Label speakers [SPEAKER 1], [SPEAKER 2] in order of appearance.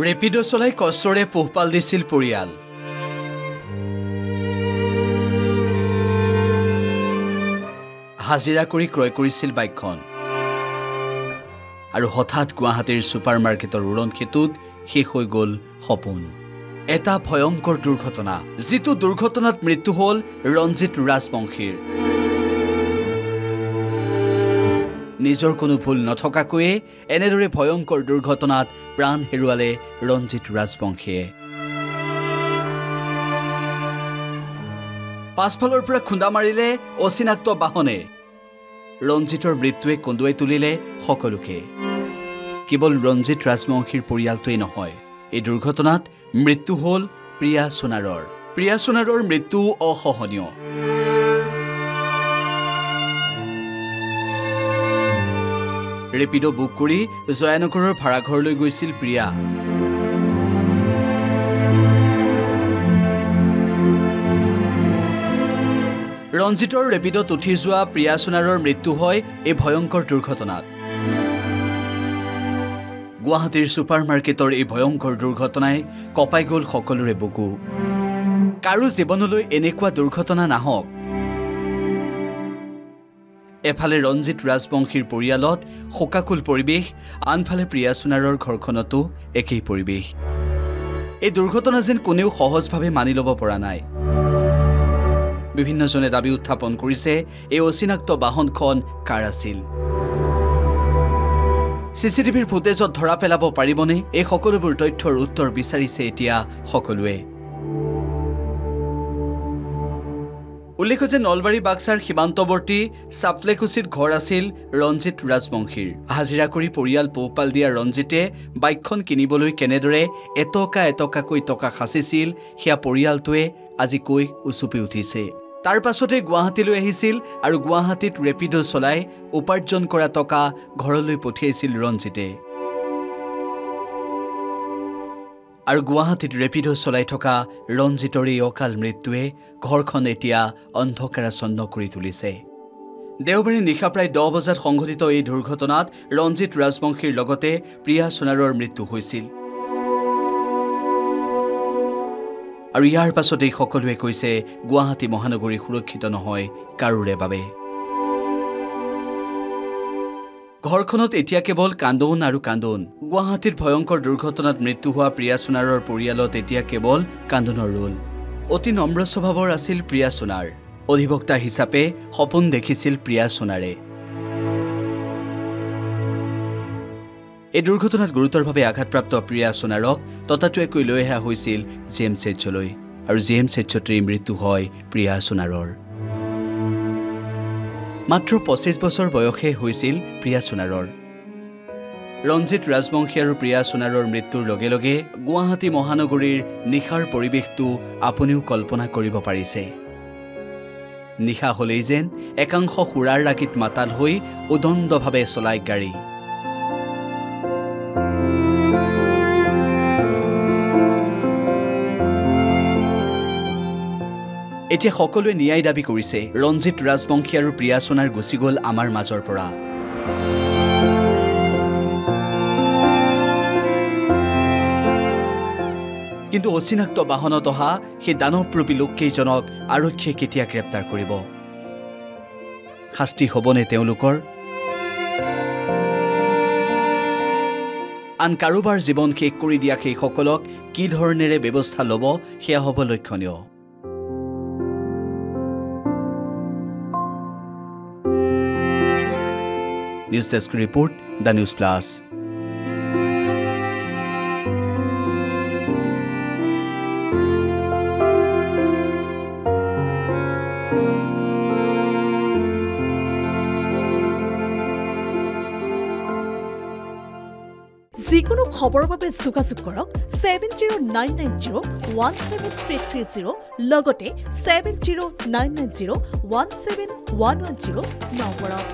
[SPEAKER 1] ৰেপিডো চলাই কষ্টৰে পোহপাল দিছিল পৰিয়াল। হাজিৰা কৰি ক্ৰয় কৰিছিল বাইকখন। আৰু হঠাৎ গুৱাহাটীৰ ছুপাৰ মাৰ্কেটৰ উৰণ খেতুত শেষ হৈ গ'ল সপোন। এটা ভয়ংকৰ দুৰ্ঘটনা, যিটো দুৰ্ঘটনাত মৃত্যু হ'ল ৰঞ্জিত ৰাজবংশীৰ। নিজৰ কোনো ভুল নথকাকৈয়ে এনেদৰে ভয়ংকৰ দুৰ্ঘটনাত প্ৰাণ হেৰুৱালে ৰঞ্জিত ৰাজবংশীয়ে। পাছফালৰ পৰা খুন্দা মাৰিলে অচিনাক্ত বাহনে। ৰঞ্জিতৰ মৃত্যুৱে কন্দুৱাই তুলিলে সকলোকে। কেৱল ৰঞ্জিত ৰাজবংশীৰ পৰিয়ালটোৱেই নহয়, এই দুৰ্ঘটনাত মৃত্যু হ'ল প্ৰিয়া সোণাৰৰ। প্ৰিয়া সোণাৰৰ মৃত্যু অসহনীয়। ৰেপিডো বুক কৰি জয়ানগৰৰ ভাড়াঘৰলৈ গৈছিল প্ৰিয়া। ৰঞ্জিতৰ ৰেপিডোত উঠি যোৱা প্ৰিয়া সোণাৰৰ মৃত্যু হয় এই ভয়ংকৰ দুৰ্ঘটনাত। গুৱাহাটীৰ ছুপাৰ মাৰ্কেটৰ এই ভয়ংকৰ দুৰ্ঘটনাই কঁপাই গ'ল সকলোৰে বুকু। কাৰো জীৱনলৈ এনেকুৱা দুৰ্ঘটনা নাহক। এফালে ৰঞ্জিত ৰাজবংশীৰ পৰিয়ালত শোকাকুল পৰিৱেশ, আনফালে প্ৰিয়া সোণাৰৰ ঘৰখনতো একেই পৰিৱেশ। এই দুৰ্ঘটনা যেন কোনেও সহজভাৱে মানি ল'ব পৰা নাই। বিভিন্নজনে দাবী উত্থাপন কৰিছে, এই অচিনাক্ত বাহনখন কাৰ আছিল। চিচিটিভিৰ ফুটেজত ধৰা পেলাব পাৰিবনে? এই সকলোবোৰ তথ্যৰ উত্তৰ বিচাৰিছে এতিয়া সকলোৱে। উল্লেখ্য যে নলবাৰী বাক্সাৰ সীমান্তৱৰ্তী চাপলেকুচিত ঘৰ আছিল ৰঞ্জিত ৰাজবংশীৰ। হাজিৰা কৰি পৰিয়াল পোহপাল দিয়া ৰঞ্জিতে বাইকখন কিনিবলৈ কেনেদৰে এটকা এটকাকৈ টকা সাঁচিছিল, সেয়া পৰিয়ালটোৱে আজি কৈ উচুপি উঠিছে। তাৰ পাছতে গুৱাহাটীলৈ আহিছিল আৰু গুৱাহাটীত ৰেপিডো চলাই উপাৰ্জন কৰা টকা ঘৰলৈ পঠিয়াইছিল ৰঞ্জিতে। আৰু গুৱাহাটীত ৰেপিডো চলাই থকা ৰঞ্জিতৰ এই অকাল মৃত্যুৱে ঘৰখন এতিয়া অন্ধকাৰাচ্ছন্ন কৰি তুলিছে। দেওবাৰে নিশা প্ৰায় 10 বজাত সংঘটিত এই দুৰ্ঘটনাত ৰঞ্জিত ৰাজবংশীৰ লগতে প্ৰিয়া সোণাৰৰ মৃত্যু হৈছিল। আৰু ইয়াৰ পাছতেই সকলোৱে কৈছে, গুৱাহাটী মহানগৰী সুৰক্ষিত নহয় কাৰোৰে বাবে। ঘৰখনত এতিয়া কেৱল কান্দোন আৰু কান্দোন। গুৱাহাটীৰ ভয়ংকৰ দুৰ্ঘটনাত মৃত্যু হোৱা প্ৰিয়া সোণাৰৰ পৰিয়ালত এতিয়া কেৱল কান্দোনৰ ৰোল। অতি নম্ৰ স্বভাৱৰ আছিল প্ৰিয়া সোণাৰ। অধিবক্তা হিচাপে সপোন দেখিছিল প্ৰিয়া সোণাৰে। এই দুৰ্ঘটনাত গুৰুতৰভাৱে আঘাতপ্ৰাপ্ত প্ৰিয়া সোণাৰক ততাতৈয়াকৈ লৈ অহা হৈছিল GMCHলৈ। আৰু GMCHতেই মৃত্যু হয় প্ৰিয়া সোণাৰৰ। মাত্ৰ 25 বছৰ বয়সে হৈছিল প্ৰিয়া সোণাৰৰ। ৰঞ্জিত ৰাজবংশী আৰু প্ৰিয়া সোণাৰৰ মৃত্যুৰ লগে লগে গুৱাহাটী মহানগৰীৰ নিশাৰ পৰিৱেশটো আপুনিও কল্পনা কৰিব পাৰিছে। নিশা হ'লেই যেন একাংশ সুৰাৰ ৰাগীত মাতাল হৈ উদণ্ডভাৱে চলাই গাড়ী। এতিয়া সকলোৱে ন্যায় দাবী কৰিছে। ৰঞ্জিত ৰাজবংশী আৰু প্ৰিয়া সোণাৰ গুচি গ'ল আমাৰ মাজৰ পৰা। কিন্তু অচিনাক্ত বাহনত অহা সেই দানৱৰূপী লোককেইজনক আৰক্ষীয়ে কেতিয়া গ্ৰেপ্তাৰ কৰিব? শাস্তি হ'বনে তেওঁলোকৰ? আন কাৰোবাৰ জীৱন শেষ কৰি দিয়া সেইসকলক কি ধৰণেৰে ব্যৱস্থা ল'ব, সেয়া হ'ব লক্ষণীয়। News desk report, the news plus.
[SPEAKER 2] যিকোনো খবৰৰ বাবে যোগাযোগ কৰক 7099017330 লগতে 7099017110 নম্বৰত।